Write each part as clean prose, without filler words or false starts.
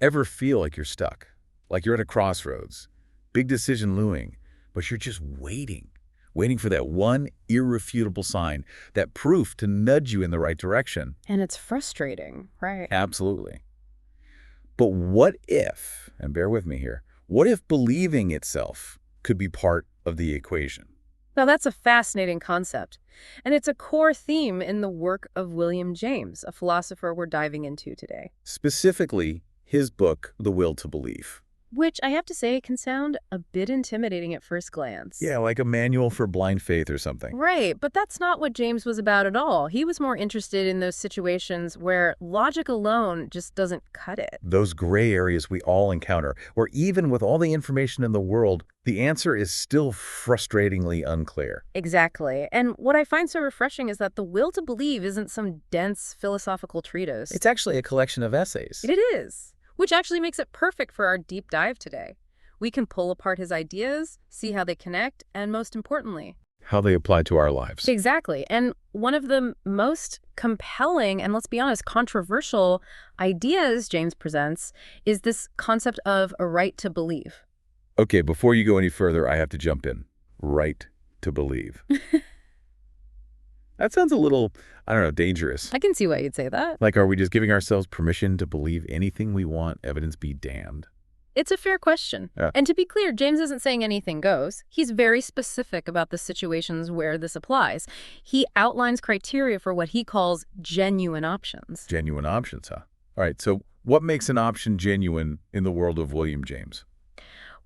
Ever feel like you're stuck? Like you're at a crossroads, big decision looming, but you're just waiting for that one irrefutable sign, that proof to nudge you in the right direction. And it's frustrating, right? Absolutely. But what if, and bear with me here, what if believing itself could be part of the equation? Now, that's a fascinating concept, and it's a core theme in the work of William James, a philosopher we're diving into today. Specifically, his book, The Will to Believe. Which I have to say can sound a bit intimidating at first glance. Yeah, like a manual for blind faith or something. Right, but that's not what James was about at all. He was more interested in those situations where logic alone just doesn't cut it. Those gray areas we all encounter, where even with all the information in the world, the answer is still frustratingly unclear. Exactly. And what I find so refreshing is that The Will to Believe isn't some dense philosophical treatise. It's actually a collection of essays. It is, which actually makes it perfect for our deep dive today. We can pull apart his ideas, see how they connect, and most importantly, How they apply to our lives. exactly. And one of the most compelling and, let's be honest, controversial ideas James presents is this concept of a right to believe. Okay, before you go any further, I have to jump in. Right to believe. That sounds a little, I don't know, dangerous. I can see why you'd say that. Like, are we just giving ourselves permission to believe anything we want, evidence be damned? It's a fair question. Yeah. And to be clear, James isn't saying anything goes. He's very specific about the situations where this applies. He outlines criteria for what he calls genuine options. Genuine options, huh? All right, so what makes an option genuine in the world of William James?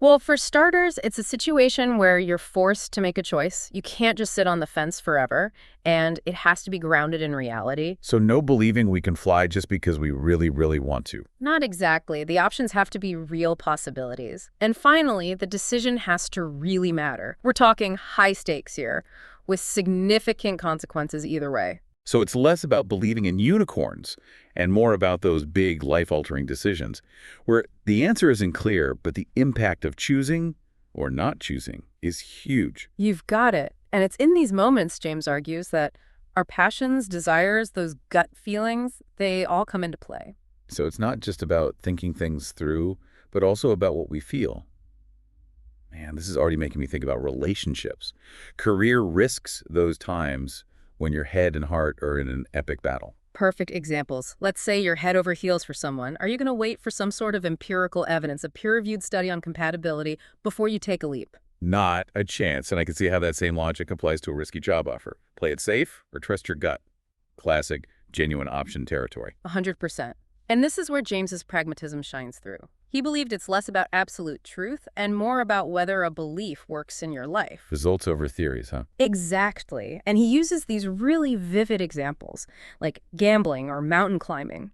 Well, for starters, it's a situation where you're forced to make a choice. You can't just sit on the fence forever, and it has to be grounded in reality. So no believing we can fly just because we really, really want to. Not exactly. The options have to be real possibilities. And finally, the decision has to really matter. We're talking high stakes here, with significant consequences either way. So it's less about believing in unicorns and more about those big life-altering decisions where the answer isn't clear, but the impact of choosing or not choosing is huge. You've got it. And it's in these moments, James argues, that our passions, desires, those gut feelings, they all come into play. So it's not just about thinking things through, but also about what we feel. Man, this is already making me think about relationships. Career risks those times when your head and heart are in an epic battle. Perfect examples. Let's say you're head over heels for someone. Are you going to wait for some sort of empirical evidence, a peer-reviewed study on compatibility, before you take a leap? Not a chance, and I can see how that same logic applies to a risky job offer. Play it safe or trust your gut. Classic, genuine option territory. 100%. And this is where James's pragmatism shines through. He believed it's less about absolute truth and more about whether a belief works in your life. Results over theories, huh? Exactly. And he uses these really vivid examples, like gambling or mountain climbing,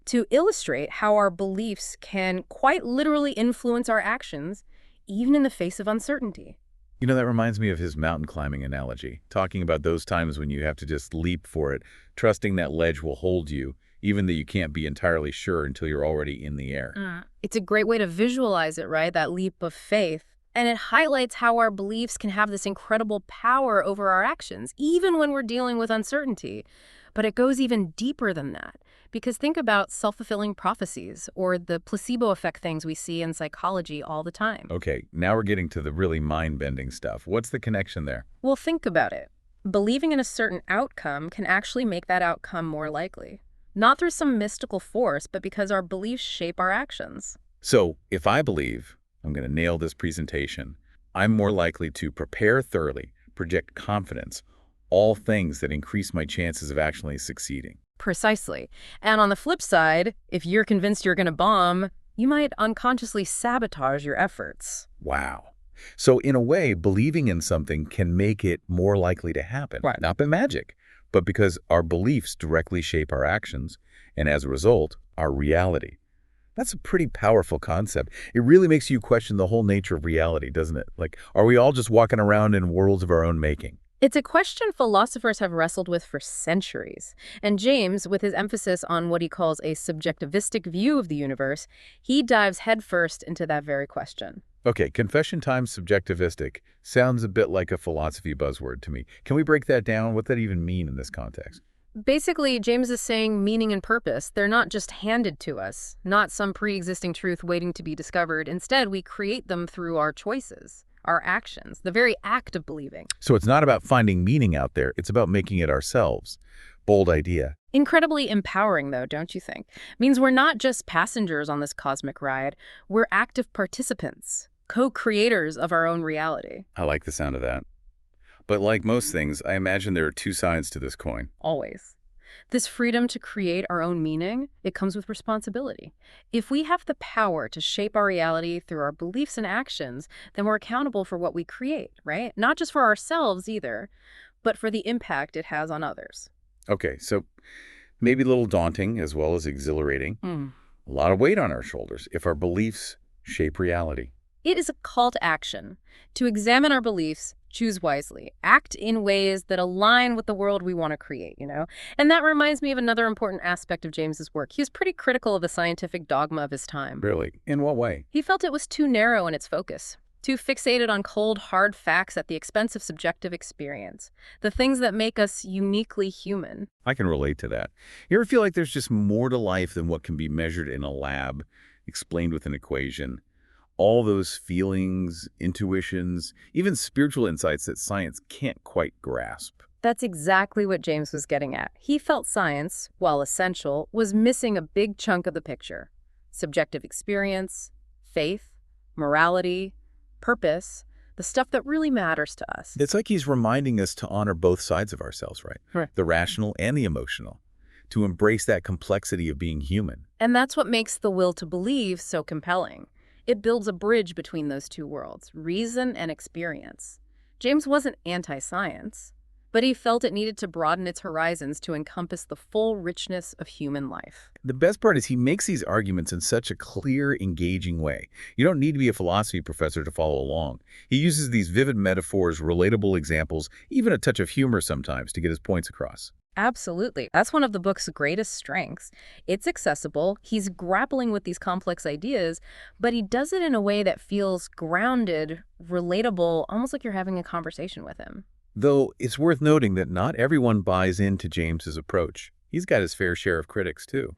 to illustrate how our beliefs can quite literally influence our actions, even in the face of uncertainty. You know, that reminds me of his mountain climbing analogy, talking about those times when you have to just leap for it, trusting that ledge will hold you, even though you can't be entirely sure until you're already in the air. It's a great way to visualize it, right? That leap of faith. And it highlights how our beliefs can have this incredible power over our actions, even when we're dealing with uncertainty. But it goes even deeper than that. Because think about self-fulfilling prophecies or the placebo effect things we see in psychology all the time. Okay, now we're getting to the really mind-bending stuff. What's the connection there? Well, think about it. Believing in a certain outcome can actually make that outcome more likely. Not through some mystical force, but because our beliefs shape our actions. So, if I believe I'm going to nail this presentation, I'm more likely to prepare thoroughly, project confidence, all things that increase my chances of actually succeeding. Precisely. And on the flip side, if you're convinced you're going to bomb, you might unconsciously sabotage your efforts. Wow. So in a way, believing in something can make it more likely to happen. Right. Not by magic, but because our beliefs directly shape our actions, and as a result, our reality. That's a pretty powerful concept. It really makes you question the whole nature of reality, doesn't it? Like, are we all just walking around in worlds of our own making? It's a question philosophers have wrestled with for centuries. And James, with his emphasis on what he calls a subjectivistic view of the universe, he dives headfirst into that very question. Okay, confession time subjectivistic sounds a bit like a philosophy buzzword to me. Can we break that down? What does that even mean in this context? Basically, James is saying meaning and purpose, they're not just handed to us, not some pre-existing truth waiting to be discovered. Instead, we create them through our choices, our actions, the very act of believing. So it's not about finding meaning out there, it's about making it ourselves. Bold idea. Incredibly empowering, though, don't you think? Means we're not just passengers on this cosmic ride, we're active participants, co-creators of our own reality. I like the sound of that. But like most things, I imagine there are two sides to this coin. Always. This freedom to create our own meaning, it comes with responsibility. If we have the power to shape our reality through our beliefs and actions, then we're accountable for what we create, right? Not just for ourselves either, but for the impact it has on others. Okay, so maybe a little daunting as well as exhilarating. Mm. A lot of weight on our shoulders if our beliefs shape reality. It is a call to action, to examine our beliefs, choose wisely, act in ways that align with the world we want to create, you know? And that reminds me of another important aspect of James's work. He was pretty critical of the scientific dogma of his time. Really? In what way? He felt it was too narrow in its focus, too fixated on cold, hard facts at the expense of subjective experience, the things that make us uniquely human. I can relate to that. You ever feel like there's just more to life than what can be measured in a lab, explained with an equation? All those feelings, intuitions, even spiritual insights that science can't quite grasp. That's exactly what James was getting at. He felt science, while essential, was missing a big chunk of the picture. Subjective experience, faith, morality, purpose, the stuff that really matters to us. It's like he's reminding us to honor both sides of ourselves, right? Right. The rational and the emotional, to embrace that complexity of being human. And that's what makes the will to believe so compelling. It builds a bridge between those two worlds, reason and experience. James wasn't anti-science, but he felt it needed to broaden its horizons to encompass the full richness of human life. The best part is he makes these arguments in such a clear, engaging way. You don't need to be a philosophy professor to follow along. He uses these vivid metaphors, relatable examples, even a touch of humor sometimes to get his points across. Absolutely. That's one of the book's greatest strengths. It's accessible, he's grappling with these complex ideas, but he does it in a way that feels grounded, relatable, almost like you're having a conversation with him. Though it's worth noting that not everyone buys into James's approach. He's got his fair share of critics, too.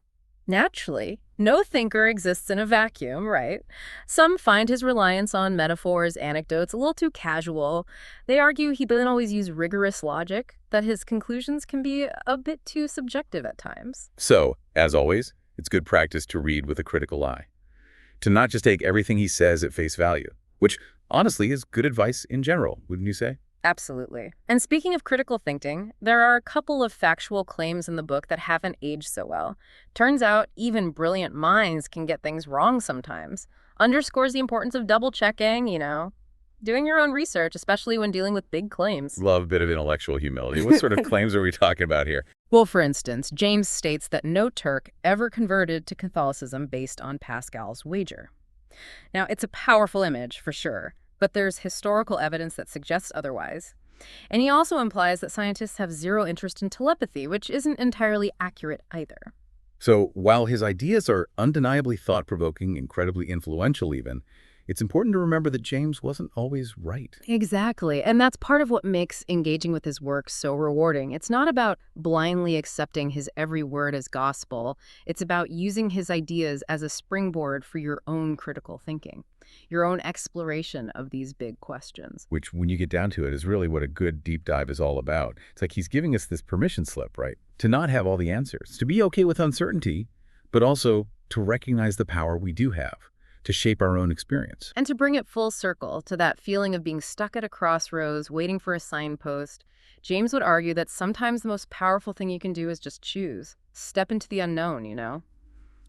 Naturally, no thinker exists in a vacuum, right? Some find his reliance on metaphors, anecdotes, a little too casual. They argue he doesn't always use rigorous logic, that his conclusions can be a bit too subjective at times. So, as always, it's good practice to read with a critical eye. To not just take everything he says at face value, which honestly is good advice in general, wouldn't you say? Absolutely. And speaking of critical thinking, there are a couple of factual claims in the book that haven't aged so well. Turns out even brilliant minds can get things wrong sometimes. Underscores the importance of double-checking, doing your own research, especially when dealing with big claims. Love a bit of intellectual humility. What sort of claims are we talking about here? Well, for instance, James states that no Turk ever converted to Catholicism based on Pascal's wager. Now, it's a powerful image, for sure, but there's historical evidence that suggests otherwise. And he also implies that scientists have zero interest in telepathy, which isn't entirely accurate either. So, while his ideas are undeniably thought-provoking, incredibly influential even, it's important to remember that James wasn't always right. Exactly. And that's part of what makes engaging with his work so rewarding. It's not about blindly accepting his every word as gospel. It's about using his ideas as a springboard for your own critical thinking, your own exploration of these big questions. Which, when you get down to it, is really what a good deep dive is all about. It's like he's giving us this permission slip, right? To not have all the answers, to be okay with uncertainty, but also to recognize the power we do have, to shape our own experience. And to bring it full circle to that feeling of being stuck at a crossroads, waiting for a signpost, James would argue that sometimes the most powerful thing you can do is just choose. Step into the unknown,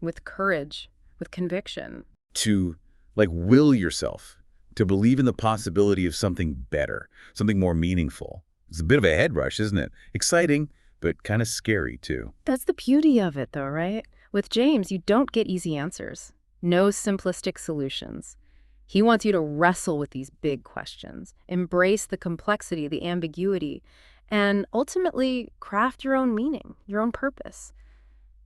with courage, with conviction. To, will yourself to believe in the possibility of something better, something more meaningful. It's a bit of a head rush, isn't it? Exciting, but kind of scary, too. That's the beauty of it, though, right? With James, you don't get easy answers. No simplistic solutions. He wants you to wrestle with these big questions, embrace the complexity, the ambiguity, and ultimately craft your own meaning, your own purpose,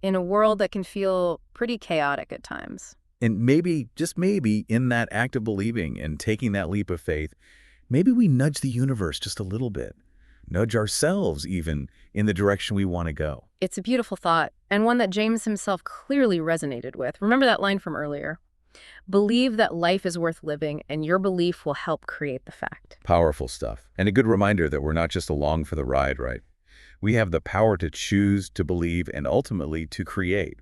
in a world that can feel pretty chaotic at times. And maybe, just maybe, in that act of believing and taking that leap of faith, maybe we nudge the universe just a little bit. nudge ourselves even in the direction we want to go. It's a beautiful thought, and one that James himself clearly resonated with. Remember that line from earlier? Believe that life is worth living, and your belief will help create the fact. Powerful stuff. And a good reminder that we're not just along for the ride, right? We have the power to choose, to believe, and ultimately to create.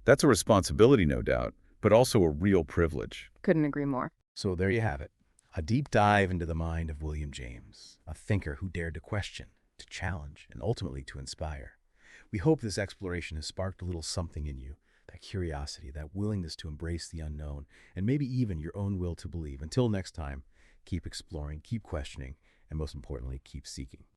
That's a responsibility, no doubt, but also a real privilege. Couldn't agree more. So there you have it. A deep dive into the mind of William James, a thinker who dared to question, to challenge, and ultimately to inspire. We hope this exploration has sparked a little something in you, that curiosity, that willingness to embrace the unknown, and maybe even your own will to believe. Until next time, keep exploring, keep questioning, and most importantly, keep seeking.